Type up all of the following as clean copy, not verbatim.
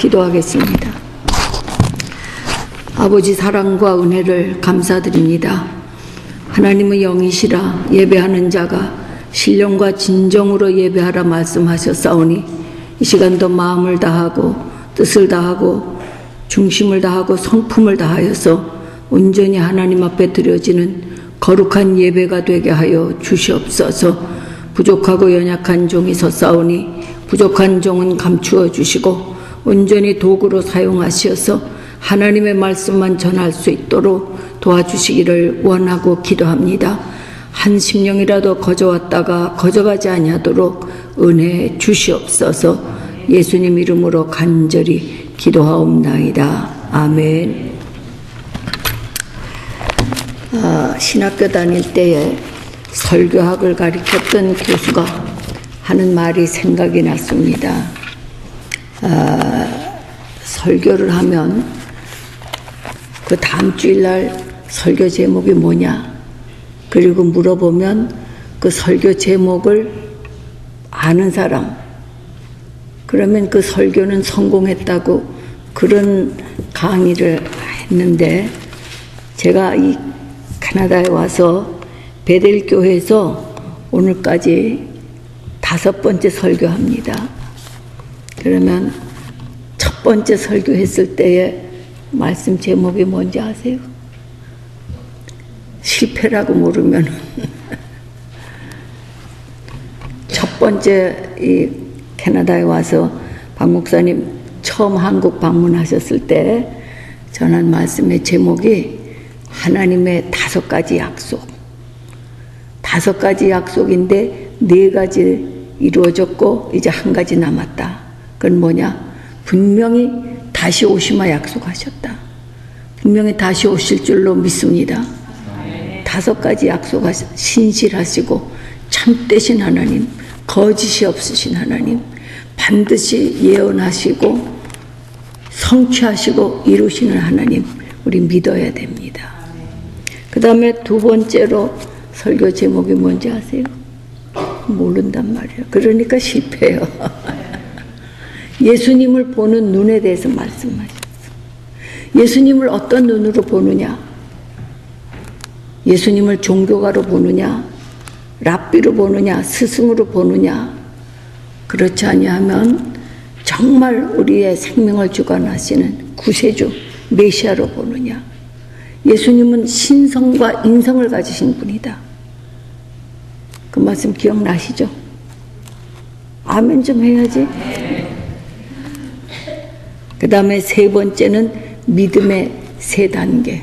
기도하겠습니다. 아버지 사랑과 은혜를 감사드립니다. 하나님은 영이시라 예배하는 자가 신령과 진정으로 예배하라 말씀하셨사오니 이 시간도 마음을 다하고 뜻을 다하고 중심을 다하고 성품을 다하여서 온전히 하나님 앞에 드려지는 거룩한 예배가 되게 하여 주시옵소서. 부족하고 연약한 종이 섰사오니 부족한 종은 감추어 주시고 온전히 도구로 사용하시어서 하나님의 말씀만 전할 수 있도록 도와주시기를 원하고 기도합니다. 한 심령이라도 거저왔다가 거저가지 아니하도록 은혜 주시옵소서. 예수님 이름으로 간절히 기도하옵나이다. 아멘. 신학교 다닐 때에 설교학을 가르쳤던 교수가 하는 말이 생각이 났습니다. 설교를 하면 그 다음 주일날 설교 제목이 뭐냐? 그리고 물어보면 그 설교 제목을 아는 사람, 그러면 그 설교는 성공했다고 그런 강의를 했는데, 제가 이 캐나다에 와서 베델 교회에서 오늘까지 5번째 설교합니다. 그러면 첫 번째 설교했을 때의 말씀 제목이 뭔지 아세요? 실패라고 모르면 첫 번째 이 캐나다에 와서 박 목사님 처음 한국 방문하셨을 때 전한 말씀의 제목이 하나님의 5가지 약속. 5가지 약속인데 4가지 이루어졌고 이제 1가지 남았다. 그건 뭐냐? 분명히 다시 오시마 약속하셨다. 분명히 다시 오실 줄로 믿습니다. 5가지 약속하신 신실하시고 참되신 하나님, 거짓이 없으신 하나님, 반드시 예언하시고 성취하시고 이루시는 하나님, 우리 믿어야 됩니다. 그 다음에 2번째로 설교 제목이 뭔지 아세요? 모른단 말이에요. 그러니까 실패해요. 예수님을 보는 눈에 대해서 말씀하셨어요. 예수님을 어떤 눈으로 보느냐? 예수님을 종교가로 보느냐? 랍비로 보느냐? 스승으로 보느냐? 그렇지 아니하면 정말 우리의 생명을 주관하시는 구세주 메시아로 보느냐? 예수님은 신성과 인성을 가지신 분이다. 그 말씀 기억나시죠? 아멘 좀 해야지. 그 다음에 3번째는 믿음의 3단계.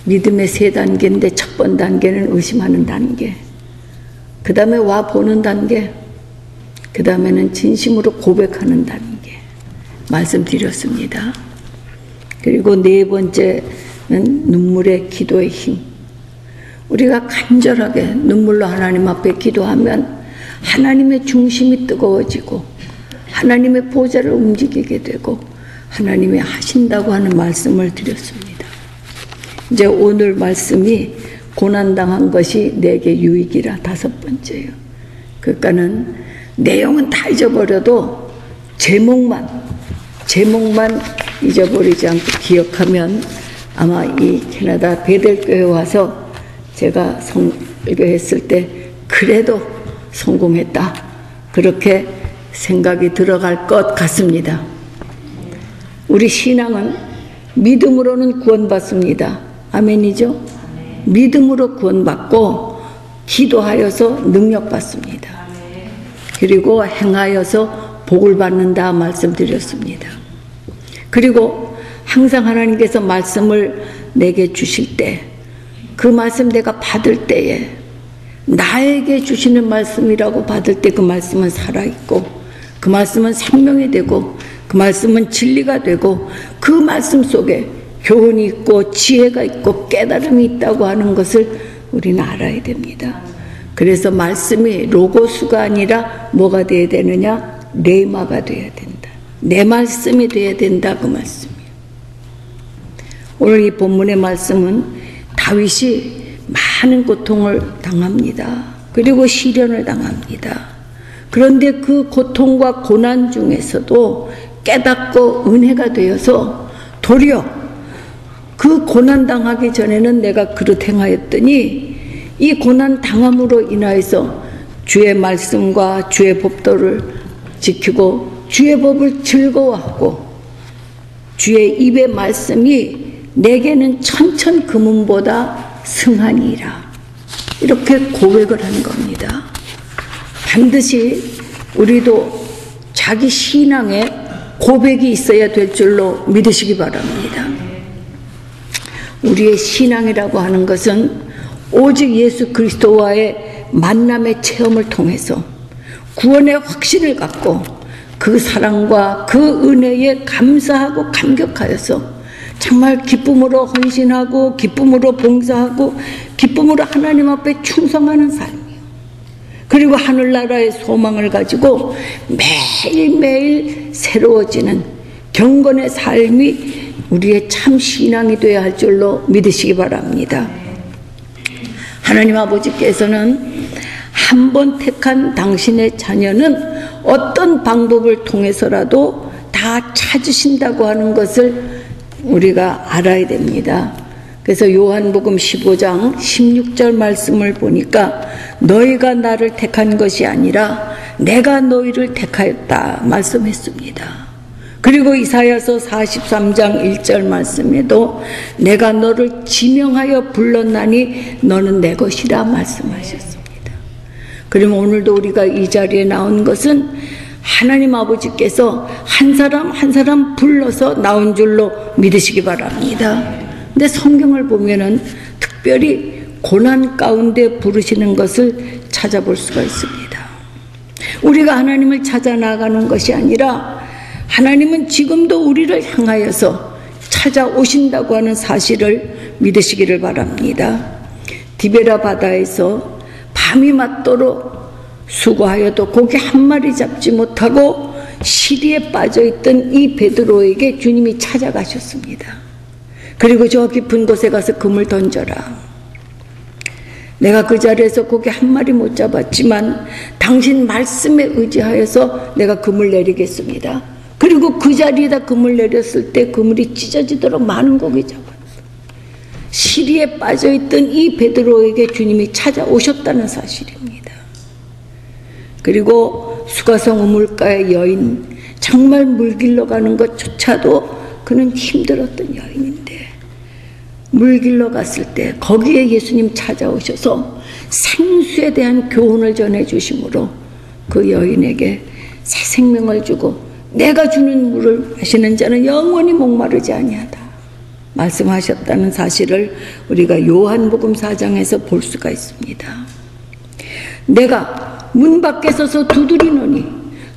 믿음의 3단계인데 첫 번 단계는 의심하는 단계. 그 다음에 와 보는 단계. 그 다음에는 진심으로 고백하는 단계. 말씀드렸습니다. 그리고 4번째는 눈물의 기도의 힘. 우리가 간절하게 눈물로 하나님 앞에 기도하면 하나님의 중심이 뜨거워지고 하나님의 보좌를 움직이게 되고 하나님이 하신다고 하는 말씀을 드렸습니다. 이제 오늘 말씀이 고난당한 것이 내게 유익이라 5번째예요. 그러니까는 내용은 다 잊어버려도 제목만 잊어버리지 않고 기억하면 아마 이 캐나다 베델교회 와서 제가 설교했을 때 그래도 성공했다, 그렇게 생각이 들어갈 것 같습니다. 우리 신앙은 믿음으로는 구원받습니다. 아멘이죠? 믿음으로 구원받고 기도하여서 능력받습니다. 그리고 행하여서 복을 받는다 말씀드렸습니다. 그리고 항상 하나님께서 말씀을 내게 주실 때 그 말씀 내가 받을 때에 나에게 주시는 말씀이라고 받을 때 그 말씀은 살아있고 그 말씀은 생명이 되고 그 말씀은 진리가 되고 그 말씀 속에 교훈이 있고 지혜가 있고 깨달음이 있다고 하는 것을 우리는 알아야 됩니다. 그래서 말씀이 로고스가 아니라 뭐가 되어야 되느냐? 레마가 되어야 된다. 내 말씀이 되어야 된다, 그 말씀이에요. 오늘 이 본문의 말씀은 다윗이 많은 고통을 당합니다. 그리고 시련을 당합니다. 그런데 그 고통과 고난 중에서도 깨닫고 은혜가 되어서 도리어 그 고난 당하기 전에는 내가 그릇 행하였더니 이 고난 당함으로 인하여서 주의 말씀과 주의 법도를 지키고 주의 법을 즐거워하고 주의 입의 말씀이 내게는 천천 금은보다 승하니라. 이렇게 고백을 하는 겁니다. 반드시 우리도 자기 신앙에 고백이 있어야 될 줄로 믿으시기 바랍니다. 우리의 신앙이라고 하는 것은 오직 예수 그리스도와의 만남의 체험을 통해서 구원의 확신을 갖고 그 사랑과 그 은혜에 감사하고 감격하여서 정말 기쁨으로 헌신하고 기쁨으로 봉사하고 기쁨으로 하나님 앞에 충성하는 삶이요. 그리고 하늘나라의 소망을 가지고 매일매일 새로워지는 경건의 삶이 우리의 참 신앙이 되어야 할 줄로 믿으시기 바랍니다. 하나님 아버지께서는 한 번 택한 당신의 자녀는 어떤 방법을 통해서라도 다 찾으신다고 하는 것을 우리가 알아야 됩니다. 그래서 요한복음 15장 16절 말씀을 보니까 너희가 나를 택한 것이 아니라 내가 너희를 택하였다 말씀했습니다. 그리고 이사야서 43장 1절 말씀에도 내가 너를 지명하여 불렀나니 너는 내 것이라 말씀하셨습니다. 그러면 오늘도 우리가 이 자리에 나온 것은 하나님 아버지께서 한 사람 한 사람 불러서 나온 줄로 믿으시기 바랍니다. 근데 성경을 보면은 특별히 고난 가운데 부르시는 것을 찾아볼 수가 있습니다. 우리가 하나님을 찾아 나가는 것이 아니라 하나님은 지금도 우리를 향하여서 찾아오신다고 하는 사실을 믿으시기를 바랍니다. 디베라 바다에서 밤이 맞도록 수고하여도 고기 한 마리 잡지 못하고 시리에 빠져있던 이 베드로에게 주님이 찾아가셨습니다. 그리고 저 깊은 곳에 가서 금을 던져라. 내가 그 자리에서 고기 한 마리 못 잡았지만 당신 말씀에 의지하여서 내가 금을 내리겠습니다. 그리고 그 자리에다 금을 내렸을 때 그물이 찢어지도록 많은 고기 잡았어요. 시리에 빠져있던 이 베드로에게 주님이 찾아오셨다는 사실입니다. 그리고 수가성 우물가의 여인, 정말 물 길러 가는 것조차도 그는 힘들었던 여인인데 물 길러 갔을 때 거기에 예수님 찾아오셔서 생수에 대한 교훈을 전해주심으로 그 여인에게 새 생명을 주고 내가 주는 물을 마시는 자는 영원히 목마르지 아니하다 말씀하셨다는 사실을 우리가 요한복음 4장에서 볼 수가 있습니다. 내가 문 밖에 서서 두드리노니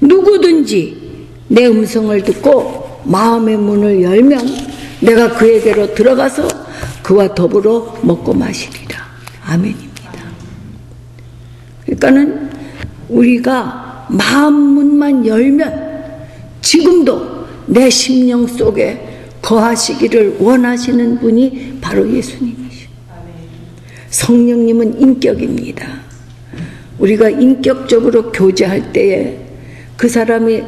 누구든지 내 음성을 듣고 마음의 문을 열면 내가 그에게로 들어가서 그와 더불어 먹고 마시리라. 아멘입니다. 그러니까는 우리가 마음 문만 열면 지금도 내 심령 속에 거하시기를 원하시는 분이 바로 예수님이시오. 성령님은 인격입니다. 우리가 인격적으로 교제할 때에 그 사람이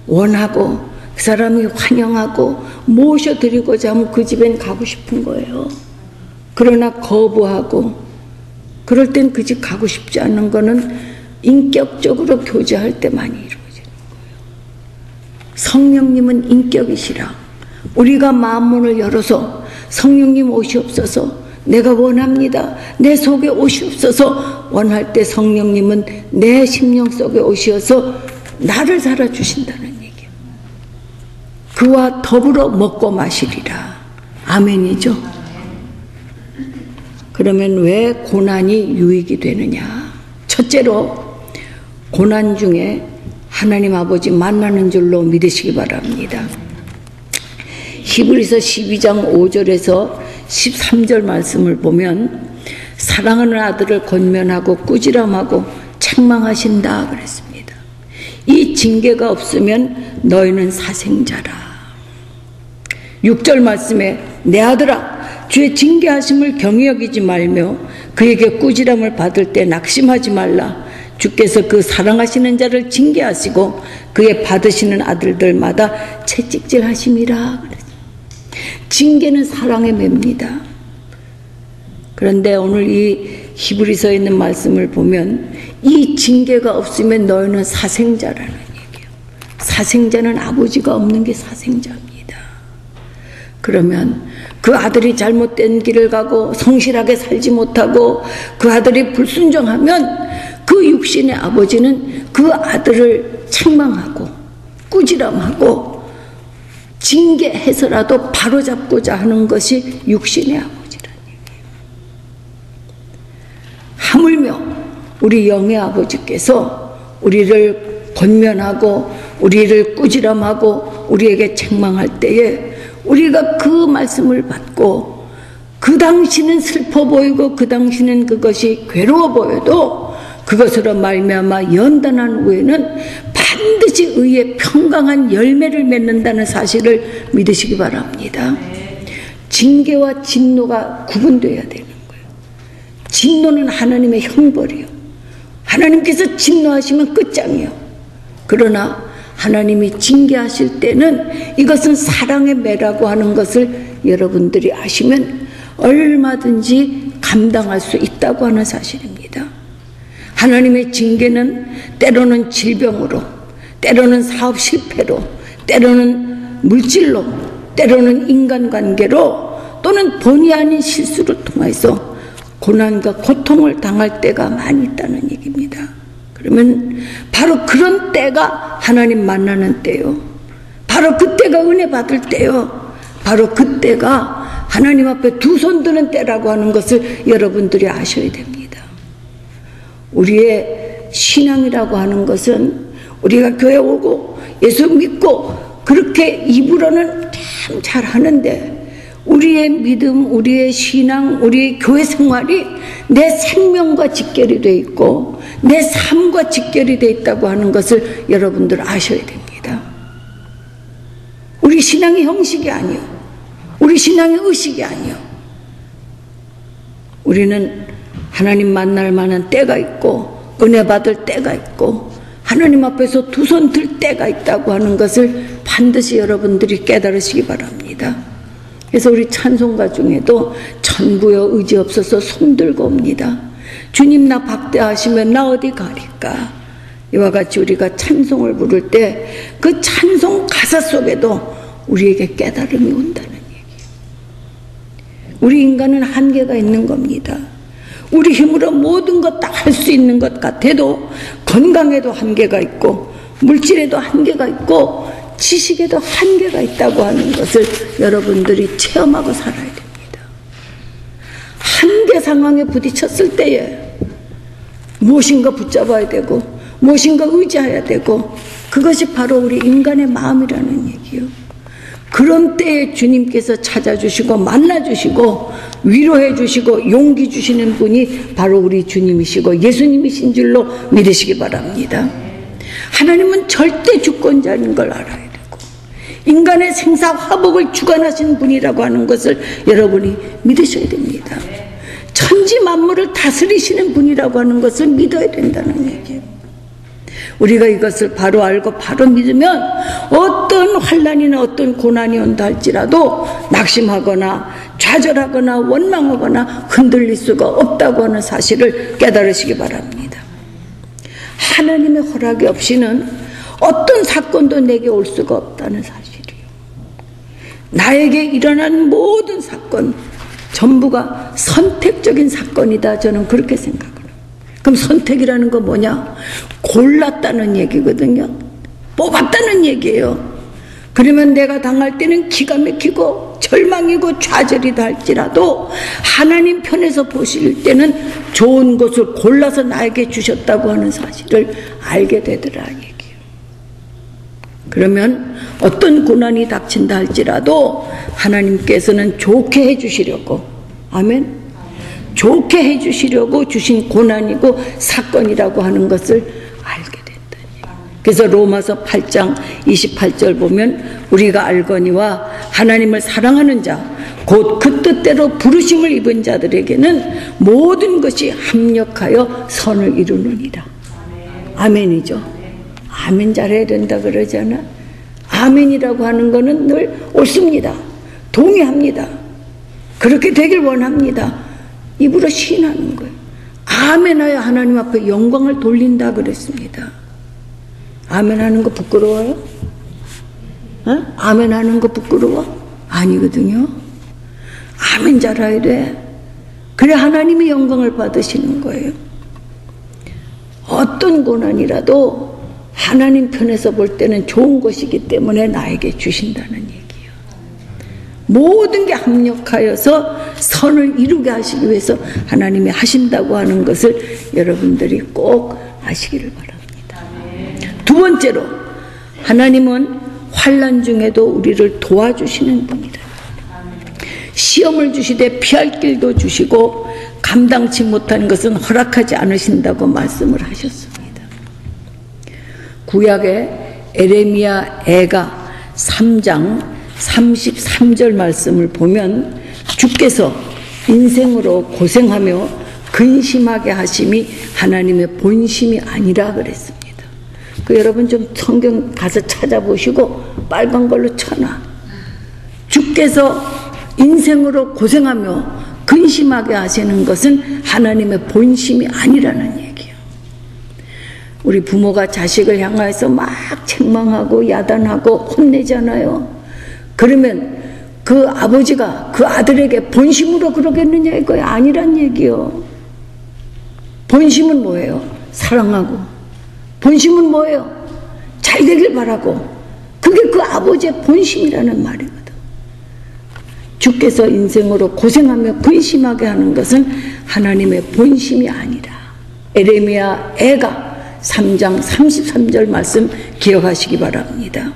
원하고 그 사람이 환영하고 모셔드리고자 하면 그 집엔 가고 싶은 거예요. 그러나 거부하고 그럴 땐 그 집 가고 싶지 않은 거는 인격적으로 교제할 때 많이 이루어지는 거예요. 성령님은 인격이시라. 우리가 마음문을 열어서 성령님 오시옵소서 내가 원합니다. 내 속에 오시옵소서 원할 때 성령님은 내 심령 속에 오시어서 나를 살아주신다는 얘기예요. 그와 더불어 먹고 마시리라. 아멘이죠. 그러면 왜 고난이 유익이 되느냐? 첫째로 고난 중에 하나님 아버지 만나는 줄로 믿으시기 바랍니다. 히브리서 12장 5절에서 13절 말씀을 보면 사랑하는 아들을 권면하고 꾸지람하고 책망하신다 그랬습니다. 이 징계가 없으면 너희는 사생자라. 6절 말씀에 내 아들아 주의 징계하심을 경히 여기지 말며 그에게 꾸지람을 받을 때 낙심하지 말라. 주께서 그 사랑하시는 자를 징계하시고 그의 받으시는 아들들마다 채찍질 하심이라. 징계는 사랑의 매입니다. 그런데 오늘 이 히브리서에 있는 말씀을 보면 이 징계가 없으면 너희는 사생자라는 얘기예요. 사생자는 아버지가 없는 게 사생자입니다. 그러면 그 아들이 잘못된 길을 가고 성실하게 살지 못하고 그 아들이 불순종하면 그 육신의 아버지는 그 아들을 책망하고 꾸지람하고 징계해서라도 바로잡고자 하는 것이 육신의 아버지라는 얘기예요. 하물며 우리 영의 아버지께서 우리를 권면하고 우리를 꾸지람하고 우리에게 책망할 때에 우리가 그 말씀을 받고 그 당시는 슬퍼 보이고 그 당시는 그것이 괴로워 보여도 그것으로 말미암아 연단한 후에는 반드시 의의 평강한 열매를 맺는다는 사실을 믿으시기 바랍니다. 징계와 진노가 구분되어야 되는 거예요. 진노는 하나님의 형벌이요. 하나님께서 진노하시면 끝장이요. 그러나 하나님이 징계하실 때는 이것은 사랑의 매라고 하는 것을 여러분들이 아시면 얼마든지 감당할 수 있다고 하는 사실입니다. 하나님의 징계는 때로는 질병으로, 때로는 사업 실패로, 때로는 물질로, 때로는 인간관계로 또는 본의 아닌 실수를 통해서 고난과 고통을 당할 때가 많이 있다는 얘기입니다. 그러면 바로 그런 때가 하나님 만나는 때요. 바로 그때가 은혜 받을 때요. 바로 그때가 하나님 앞에 두 손 드는 때라고 하는 것을 여러분들이 아셔야 됩니다. 우리의 신앙이라고 하는 것은 우리가 교회 오고 예수 믿고 그렇게 입으로는 참 잘하는데 우리의 믿음, 우리의 신앙, 우리의 교회 생활이 내 생명과 직결이 되어 있고 내 삶과 직결이 되어 있다고 하는 것을 여러분들 아셔야 됩니다. 우리 신앙의 형식이 아니요. 우리 신앙의 의식이 아니요. 우리는 하나님 만날 만한 때가 있고 은혜 받을 때가 있고 하나님 앞에서 두 손 들 때가 있다고 하는 것을 반드시 여러분들이 깨달으시기 바랍니다. 그래서 우리 찬송가 중에도 천부여 의지 없어서 손들고 옵니다. 주님 나 박대하시면 나 어디 가리까. 이와 같이 우리가 찬송을 부를 때 그 찬송 가사 속에도 우리에게 깨달음이 온다는 얘기예요. 우리 인간은 한계가 있는 겁니다. 우리 힘으로 모든 것 다 할 수 있는 것 같아도 건강에도 한계가 있고 물질에도 한계가 있고 지식에도 한계가 있다고 하는 것을 여러분들이 체험하고 살아야 됩니다. 한계 상황에 부딪혔을 때에 무엇인가 붙잡아야 되고 무엇인가 의지해야 되고 그것이 바로 우리 인간의 마음이라는 얘기예요. 그런 때에 주님께서 찾아주시고 만나주시고 위로해 주시고 용기 주시는 분이 바로 우리 주님이시고 예수님이신 줄로 믿으시기 바랍니다. 하나님은 절대 주권자인 걸 알아야 되고 인간의 생사화복을 주관하신 분이라고 하는 것을 여러분이 믿으셔야 됩니다. 천지 만물을 다스리시는 분이라고 하는 것을 믿어야 된다는 얘기예요. 우리가 이것을 바로 알고 바로 믿으면 어떤 환난이나 어떤 고난이 온다 할지라도 낙심하거나 좌절하거나 원망하거나 흔들릴 수가 없다고 하는 사실을 깨달으시기 바랍니다. 하나님의 허락이 없이는 어떤 사건도 내게 올 수가 없다는 사실이에요. 나에게 일어난 모든 사건 전부가 선택적인 사건이다. 저는 그렇게 생각합니다. 그럼 선택이라는 거 뭐냐? 골랐다는 얘기거든요. 뽑았다는 얘기예요. 그러면 내가 당할 때는 기가 막히고 절망이고 좌절이다 할지라도 하나님 편에서 보실 때는 좋은 것을 골라서 나에게 주셨다고 하는 사실을 알게 되더라 얘기예요. 그러면 어떤 고난이 닥친다 할지라도 하나님께서는 좋게 해주시려고, 아멘, 좋게 해주시려고 주신 고난이고 사건이라고 하는 것을 알게 된다는 얘기예요. 그래서 로마서 8장 28절 보면 우리가 알거니와 하나님을 사랑하는 자 곧 그 뜻대로 부르심을 입은 자들에게는 모든 것이 합력하여 선을 이루느니라. 아멘이죠. 아멘 잘해야 된다 그러잖아. 아멘이라고 하는 거는 늘 옳습니다. 동의합니다. 그렇게 되길 원합니다. 입으로 시인하는 거예요. 아멘하여 하나님 앞에 영광을 돌린다 그랬습니다. 아멘하는 거 부끄러워요? 아멘하는 거 부끄러워? 아니거든요. 아멘 잘해야 돼. 그래 하나님이 영광을 받으시는 거예요. 어떤 고난이라도 하나님 편에서 볼 때는 좋은 것이기 때문에 나에게 주신다는 얘기예요. 모든 게 합력하여서 선을 이루게 하시기 위해서 하나님이 하신다고 하는 것을 여러분들이 꼭 아시기를 바랍니다. 두 번째로 하나님은 환난 중에도 우리를 도와주시는 분이다. 시험을 주시되 피할 길도 주시고 감당치 못한 것은 허락하지 않으신다고 말씀을 하셨습니다. 구약의 에레미야 애가 3장 33절 말씀을 보면 주께서 인생으로 고생하며 근심하게 하심이 하나님의 본심이 아니라 그랬습니다. 여러분 좀 성경 가서 찾아보시고 빨간 걸로 쳐놔. 주께서 인생으로 고생하며 근심하게 하시는 것은 하나님의 본심이 아니라는 얘기예요. 우리 부모가 자식을 향해서 막 책망하고 야단하고 혼내잖아요. 그러면 그 아버지가 그 아들에게 본심으로 그러겠느냐 이거야. 아니란 얘기요. 본심은 뭐예요? 사랑하고. 본심은 뭐예요? 잘 되길 바라고. 그게 그 아버지의 본심이라는 말이거든. 주께서 인생으로 고생하며 근심하게 하는 것은 하나님의 본심이 아니라. 에레미야 애가 3장 33절 말씀 기억하시기 바랍니다.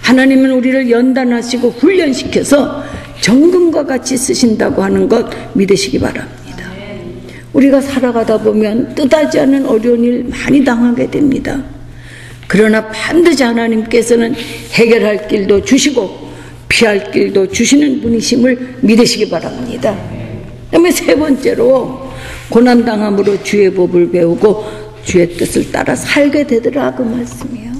하나님은 우리를 연단하시고 훈련시켜서 정금과 같이 쓰신다고 하는 것 믿으시기 바랍니다. 우리가 살아가다 보면 뜻하지 않은 어려운 일 많이 당하게 됩니다. 그러나 반드시 하나님께서는 해결할 길도 주시고 피할 길도 주시는 분이심을 믿으시기 바랍니다. 그다음에 세 번째로 고난당함으로 주의 법을 배우고 주의 뜻을 따라 살게 되더라 그 말씀이에요.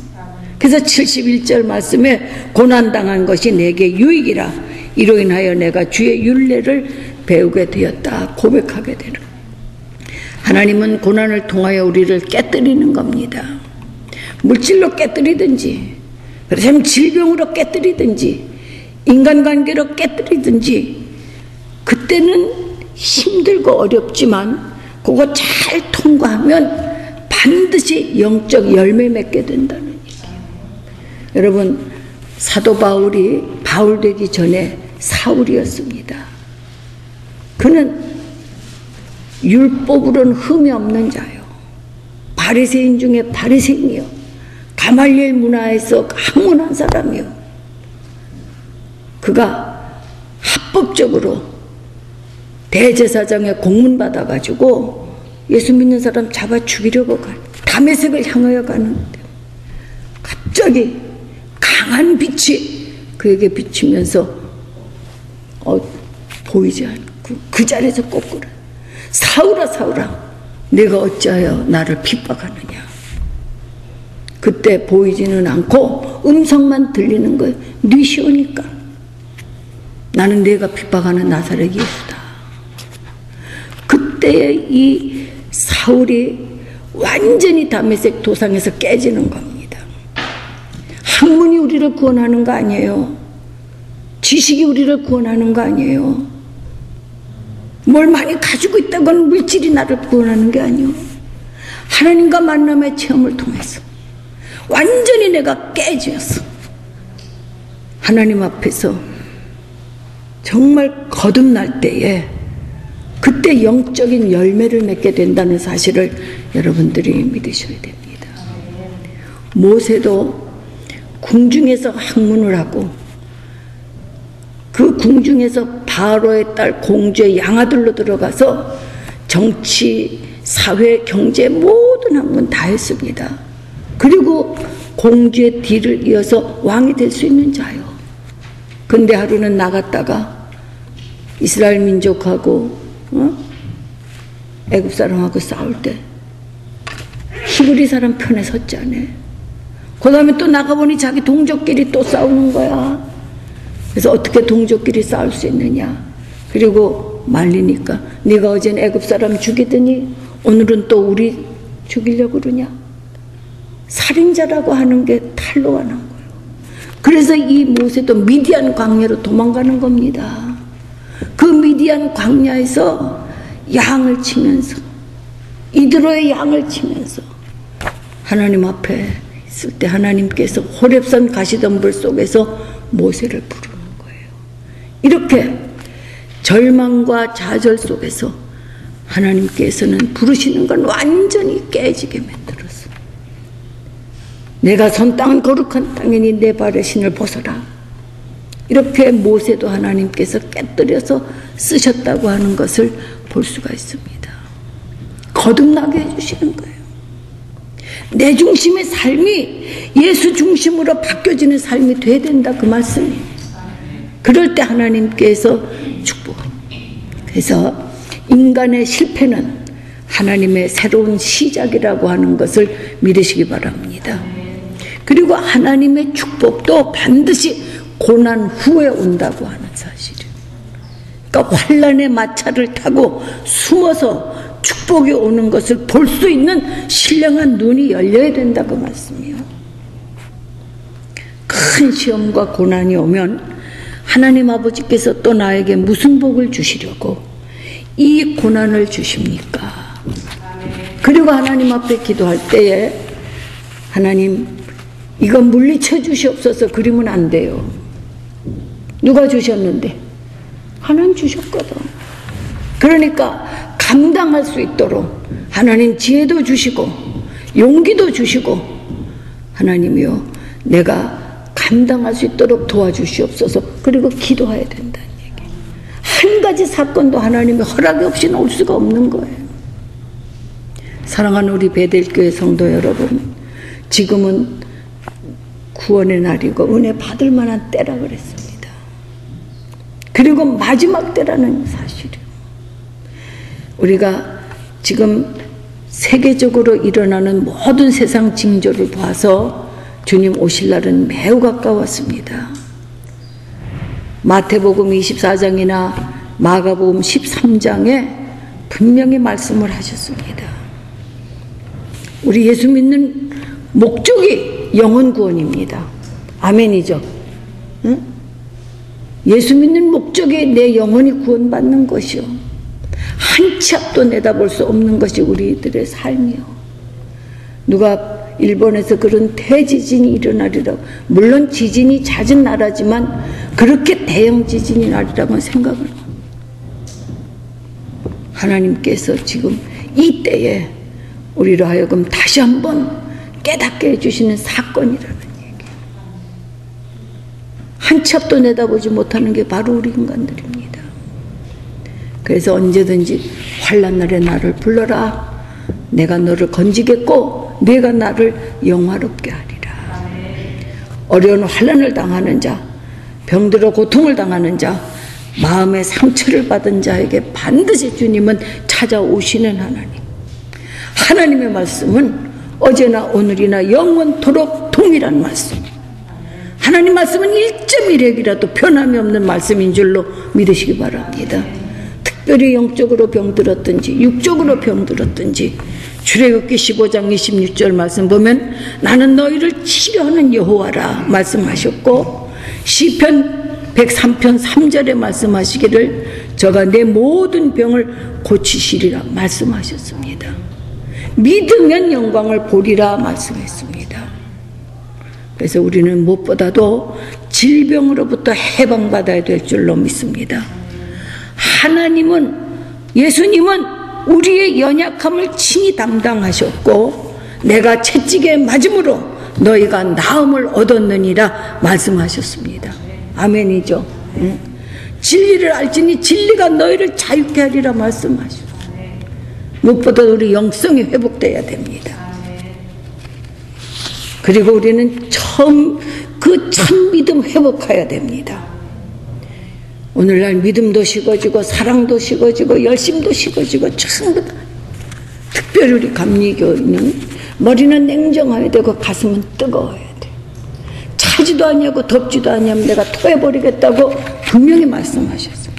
그래서 71절 말씀에 고난당한 것이 내게 유익이라 이로 인하여 내가 주의 율례를 배우게 되었다 고백하게 되는. 하나님은 고난을 통하여 우리를 깨뜨리는 겁니다. 물질로 깨뜨리든지 그렇다면 질병으로 깨뜨리든지 인간관계로 깨뜨리든지 그때는 힘들고 어렵지만 그거 잘 통과하면 반드시 영적 열매 맺게 된다는 얘기예요. 여러분 사도 바울이 바울 되기 전에 사울이었습니다. 그는 율법으로는 흠이 없는 자요. 바리새인 중에 바리새인이요. 가말리엘 문화에서 학문한 사람이요. 그가 합법적으로 대제사장에 공문 받아가지고 예수 믿는 사람 잡아 죽이려고 다메섹을 향하여 가는데 갑자기 강한 빛이 그에게 비치면서 보이지 않고 그 자리에서 꼬꾸라 사울아 사울아 내가 어찌하여 나를 핍박하느냐. 그때 보이지는 않고 음성만 들리는 거예요. 네 시오니까 나는 내가 핍박하는 나사렛 예수다. 그때 이 사울이 완전히 다메섹 도상에서 깨지는 겁니다. 학문이 우리를 구원하는 거 아니에요. 지식이 우리를 구원하는 거 아니에요. 뭘 많이 가지고 있다고는 물질이 나를 구원하는 게 아니에요. 하나님과 만남의 체험을 통해서 완전히 내가 깨졌어. 하나님 앞에서 정말 거듭날 때에 그때 영적인 열매를 맺게 된다는 사실을 여러분들이 믿으셔야 됩니다. 모세도 궁중에서 학문을 하고 그 궁중에서 바로의 딸 공주의 양아들로 들어가서 정치, 사회, 경제 모든 학문 다 했습니다. 그리고 공주의 뒤를 이어서 왕이 될 수 있는 자요. 근데 하루는 나갔다가 이스라엘 민족하고 애굽 사람하고 싸울 때 히브리 사람 편에 섰잖아요. 그 다음에 또 나가보니 자기 동족끼리 또 싸우는 거야. 그래서 어떻게 동족끼리 싸울 수 있느냐. 그리고 말리니까 네가 어젠 애굽 사람 죽이더니 오늘은 또 우리 죽이려고 그러냐. 살인자라고 하는 게 탄로가 난 거예요. 그래서 이 모세도 미디안 광야로 도망가는 겁니다. 그 미디안 광야에서 양을 치면서, 이드로의 양을 치면서 하나님 앞에 있을 때 하나님께서 호렙산 가시덤불 속에서 모세를 부르는 거예요. 이렇게 절망과 좌절 속에서 하나님께서는 부르시는 건 완전히 깨지게 만들었어. 내가 선 땅은 거룩한 땅이니 내 발의 신을 벗어라. 이렇게 모세도 하나님께서 깨뜨려서 쓰셨다고 하는 것을 볼 수가 있습니다. 거듭나게 해주시는 거예요. 내 중심의 삶이 예수 중심으로 바뀌어지는 삶이 돼야 된다, 그 말씀이에요. 그럴 때 하나님께서 축복합니다. 그래서 인간의 실패는 하나님의 새로운 시작이라고 하는 것을 믿으시기 바랍니다. 그리고 하나님의 축복도 반드시 고난 후에 온다고 하는 사실이에요. 그러니까 환난의 마차를 타고 숨어서 축복이 오는 것을 볼 수 있는 신령한 눈이 열려야 된다, 그 말씀이에요. 큰 시험과 고난이 오면 하나님 아버지께서 또 나에게 무슨 복을 주시려고 이 고난을 주십니까? 그리고 하나님 앞에 기도할 때에 하나님 이거 물리쳐 주시옵소서 그러면 안 돼요. 누가 주셨는데? 하나님 주셨거든. 그러니까 감당할 수 있도록 하나님 지혜도 주시고 용기도 주시고 하나님이요 내가 감당할 수 있도록 도와주시옵소서. 그리고 기도해야 된다는 얘기. 한 가지 사건도 하나님의 허락이 없이는 올 수가 없는 거예요. 사랑하는 우리 베델교회 성도 여러분, 지금은 구원의 날이고 은혜 받을 만한 때라 그랬습니다. 그리고 마지막 때라는 사실이에요. 우리가 지금 세계적으로 일어나는 모든 세상 징조를 봐서 주님 오실 날은 매우 가까웠습니다. 마태복음 24장이나 마가복음 13장에 분명히 말씀을 하셨습니다. 우리 예수 믿는 목적이 영혼 구원입니다. 아멘이죠. 응? 예수 믿는 목적이 내 영혼이 구원받는 것이요. 한 치 앞도 내다볼 수 없는 것이 우리들의 삶이요. 누가 일본에서 그런 대지진이 일어나리라고, 물론 지진이 잦은 나라지만 그렇게 대형 지진이 나리라고는 생각을 합니다. 하나님께서 지금 이 때에 우리로 하여금 다시 한번 깨닫게 해주시는 사건이라는 얘기예요. 한 치 앞도 내다보지 못하는 게 바로 우리 인간들입니다. 그래서 언제든지 환난날에 나를 불러라. 내가 너를 건지겠고 내가 나를 영화롭게 하리라. 어려운 환난을 당하는 자, 병들어 고통을 당하는 자, 마음의 상처를 받은 자에게 반드시 주님은 찾아오시는 하나님. 하나님의 말씀은 어제나 오늘이나 영원토록 동일한 말씀. 하나님 말씀은 1.1핵이라도 변함이 없는 말씀인 줄로 믿으시기 바랍니다. 특별히 영적으로 병들었든지 육적으로 병들었든지 출애굽기 15장 26절 말씀 보면 나는 너희를 치료하는 여호와라 말씀하셨고, 시편 103편 3절에 말씀하시기를 저가 내 모든 병을 고치시리라 말씀하셨습니다. 믿으면 영광을 보리라 말씀했습니다. 그래서 우리는 무엇보다도 질병으로부터 해방받아야 될 줄로 믿습니다. 하나님은, 예수님은 우리의 연약함을 친히 담당하셨고 내가 채찍에 맞음으로 너희가 나음을 얻었느니라 말씀하셨습니다. 아멘이죠. 응? 진리를 알지니 진리가 너희를 자유케 하리라 말씀하셨습니다. 무엇보다 우리 영성이 회복돼야 됩니다. 그리고 우리는 처음 그 참 믿음 회복해야 됩니다. 오늘날 믿음도 식어지고 사랑도 식어지고 열심도 식어지고 전부 다, 특별히 우리 감리교인은 머리는 냉정해야 되고 가슴은 뜨거워야 돼. 차지도 아니하고 덥지도 아니하면 내가 토해버리겠다고 분명히 말씀하셨습니다.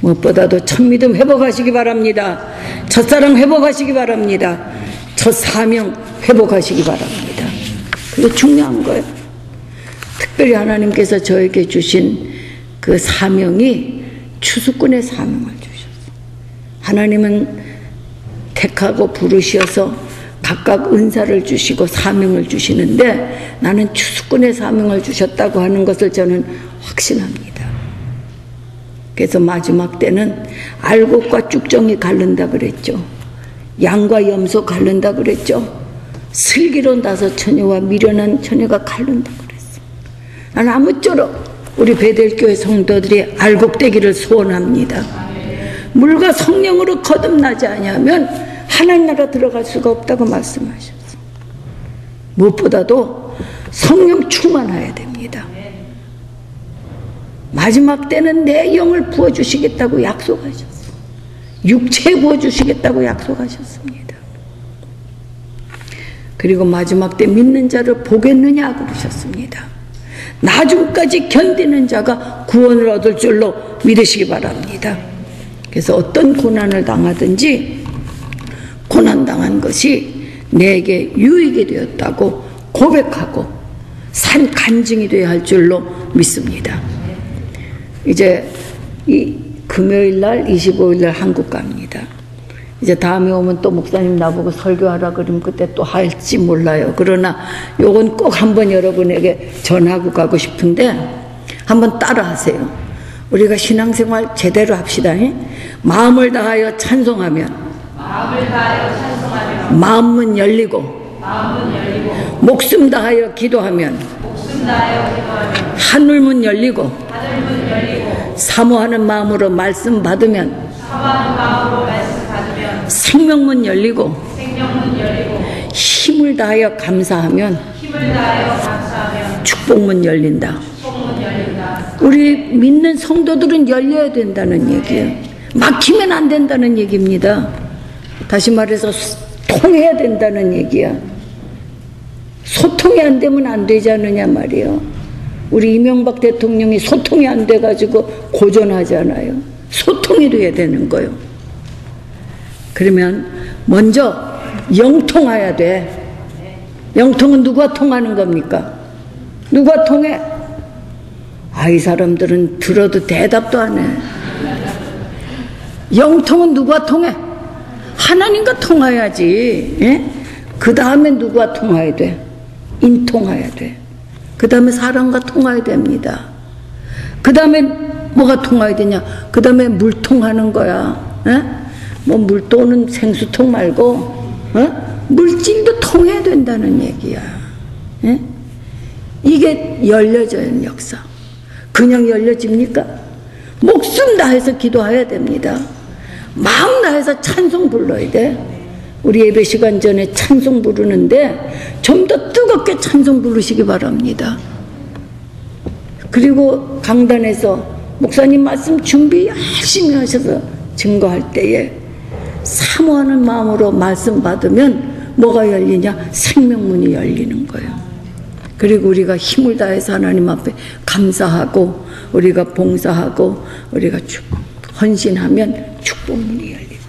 무엇보다도 첫믿음 회복하시기 바랍니다. 첫사랑 회복하시기 바랍니다. 첫사명 회복하시기 바랍니다. 그게 중요한 거예요. 특별히 하나님께서 저에게 주신 그 사명이 추수꾼의 사명을 주셨어요. 하나님은 택하고 부르셔서 각각 은사를 주시고 사명을 주시는데 나는 추수꾼의 사명을 주셨다고 하는 것을 저는 확신합니다. 그래서 마지막 때는 알곡과 쭉정이 갈른다 그랬죠. 양과 염소 갈른다 그랬죠. 슬기로운 다섯 처녀와 미련한 처녀가 갈른다 그랬어. 나는 아무쪼록 우리 베델교회 성도들이 알곡되기를 소원합니다. 물과 성령으로 거듭나지 아니하면 하나님 나라 들어갈 수가 없다고 말씀하셨어. 무엇보다도 성령 충만해야 됩니다. 마지막 때는 내 영을 부어주시겠다고 약속하셨어. 육체에 부어주시겠다고 약속하셨습니다. 그리고 마지막 때 믿는 자를 보겠느냐 그러셨습니다. 나중까지 견디는 자가 구원을 얻을 줄로 믿으시기 바랍니다. 그래서 어떤 고난을 당하든지 고난당한 것이 내게 유익이 되었다고 고백하고 산 간증이 되어야 할 줄로 믿습니다. 이제 이 금요일날 25일날 한국 갑니다. 이제 다음에 오면 또 목사님 나보고 설교하라 그러면 그때 또 할지 몰라요. 그러나 요건 꼭 한번 여러분에게 전하고 가고 싶은데 한번 따라하세요. 우리가 신앙생활 제대로 합시다. 마음을 다하여 찬송하면 마음문 열리고 목숨 다하여 기도하면 하늘문 열리고 사모하는 마음으로 말씀 받으면 생명문 열리고 힘을 다하여 감사하면 축복문 열린다. 우리 믿는 성도들은 열려야 된다는 얘기예요. 막히면 안 된다는 얘기입니다. 다시 말해서 통해야 된다는 얘기야. 소통이 안 되면 안 되지 않느냐 말이에요. 우리 이명박 대통령이 소통이 안 돼가지고 고전하잖아요. 소통이 돼야 되는 거예요. 그러면 먼저 영통해야 돼. 영통은 누가 통하는 겁니까? 누가 통해? 이 사람들은 들어도 대답도 안 해. 영통은 누가 통해? 하나님과 통해야지. 예? 그 다음에 누가 통해야 돼? 인통해야 돼. 그 다음에 사람과 통해야 됩니다. 그 다음에 뭐가 통해야 되냐? 그 다음에 물통하는 거야. 예? 뭐 물통은 생수통 말고 물질도 통해야 된다는 얘기야. 예? 이게 열려져야 역사. 그냥 열려집니까? 목숨 다해서 기도해야 됩니다. 마음 다해서 찬송 불러야 돼. 우리 예배 시간 전에 찬송 부르는데 좀 더 뜨겁게 찬송 부르시기 바랍니다. 그리고 강단에서 목사님 말씀 준비 열심히 하셔서 증거할 때에 사모하는 마음으로 말씀 받으면 뭐가 열리냐? 생명문이 열리는 거예요. 그리고 우리가 힘을 다해서 하나님 앞에 감사하고 우리가 봉사하고 우리가 헌신하면 축복문이 열리는 거예요.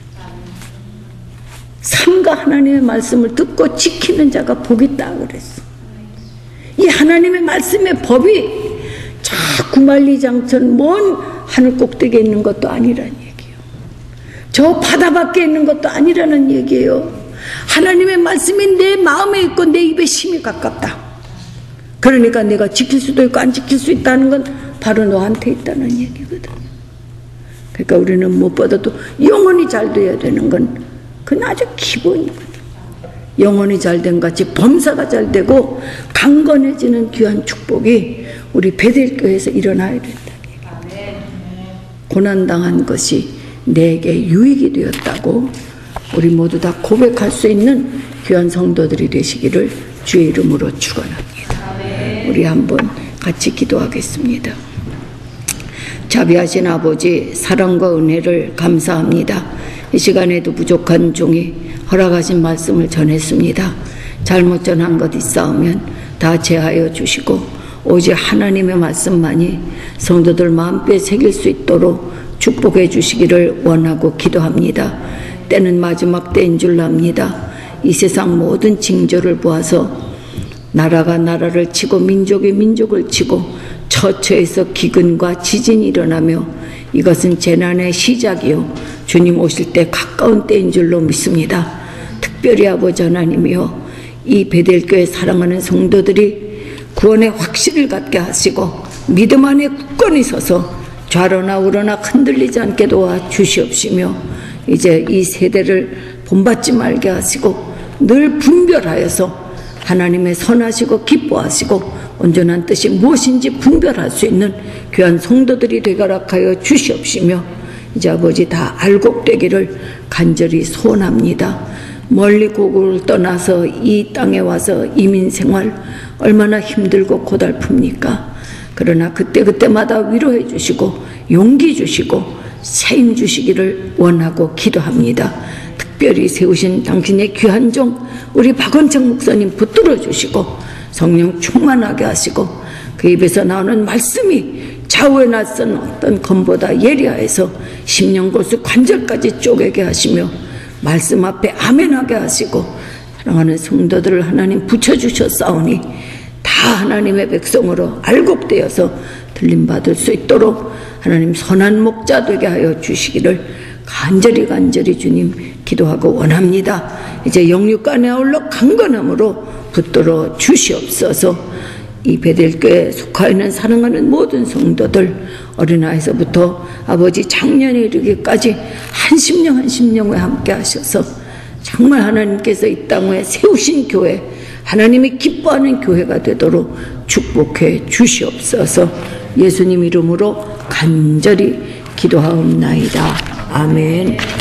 삼가 하나님의 말씀을 듣고 지키는 자가 복이 있다 그랬어. 이 하나님의 말씀의 법이 저 구만리장천 먼 하늘 꼭대기에 있는 것도 아니라는 얘기예요. 저 바다 밖에 있는 것도 아니라는 얘기예요. 하나님의 말씀이 내 마음에 있고 내 입에 심히 가깝다. 그러니까 내가 지킬 수도 있고 안 지킬 수 있다는 건 바로 너한테 있다는 얘기거든. 그러니까 우리는 무엇보다도 영혼이 잘 돼야 되는 건 그건 아주 기본이거든. 영혼이 잘된 같이 범사가 잘 되고 강건해지는 귀한 축복이 우리 베델교회에서 일어나야 된다. 고난당한 것이 내게 유익이 되었다고 우리 모두 다 고백할 수 있는 귀한 성도들이 되시기를 주의 이름으로 축원합니다. 우리 한번 같이 기도하겠습니다. 자비하신 아버지, 사랑과 은혜를 감사합니다. 이 시간에도 부족한 종이 허락하신 말씀을 전했습니다. 잘못 전한 것 있사오면 다 제하여 주시고 오직 하나님의 말씀만이 성도들 마음뼈에 새길 수 있도록 축복해 주시기를 원하고 기도합니다. 때는 마지막 때인 줄 압니다. 이 세상 모든 징조를 보아서 나라가 나라를 치고 민족이 민족을 치고 처처에서 기근과 지진이 일어나며 이것은 재난의 시작이요 주님 오실 때 가까운 때인 줄로 믿습니다. 특별히 아버지 하나님이여 이 베델교회 사랑하는 성도들이 구원의 확신을 갖게 하시고 믿음 안에 굳건히 서서 좌로나 우로나 흔들리지 않게 도와주시옵시며 이제 이 세대를 본받지 말게 하시고 늘 분별하여서 하나님의 선하시고 기뻐하시고 온전한 뜻이 무엇인지 분별할 수 있는 귀한 성도들이 되가라 하여 주시옵시며 이제 아버지 다 알곡되기를 간절히 소원합니다. 멀리 고국을 떠나서 이 땅에 와서 이민생활 얼마나 힘들고 고달픕니까? 그러나 그때그때마다 위로해 주시고 용기 주시고 세임 주시기를 원하고 기도합니다. 특별히 세우신 당신의 귀한 종 우리 박원창 목사님 붙들어 주시고 성령 충만하게 하시고 그 입에서 나오는 말씀이 좌우에 낯선 어떤 검보다 예리하여서 심령골수 관절까지 쪼개게 하시며 말씀 앞에 아멘하게 하시고 사랑하는 성도들을 하나님 붙여주셨사오니 다 하나님의 백성으로 알곡되어서 들림받을 수 있도록 하나님 선한 목자 되게 하여 주시기를 간절히 주님 기도하고 원합니다. 이제 영육간에 아울러 강건함으로 붙들어 주시옵소서. 이 베델교회에 속하여 있는 사랑하는 모든 성도들 어린아이서부터 아버지 장년에 이르기까지 한 심령에 함께 하셔서 정말 하나님께서 이 땅에 세우신 교회 하나님이 기뻐하는 교회가 되도록 축복해 주시옵소서. 예수님 이름으로 간절히 기도하옵나이다. 아멘.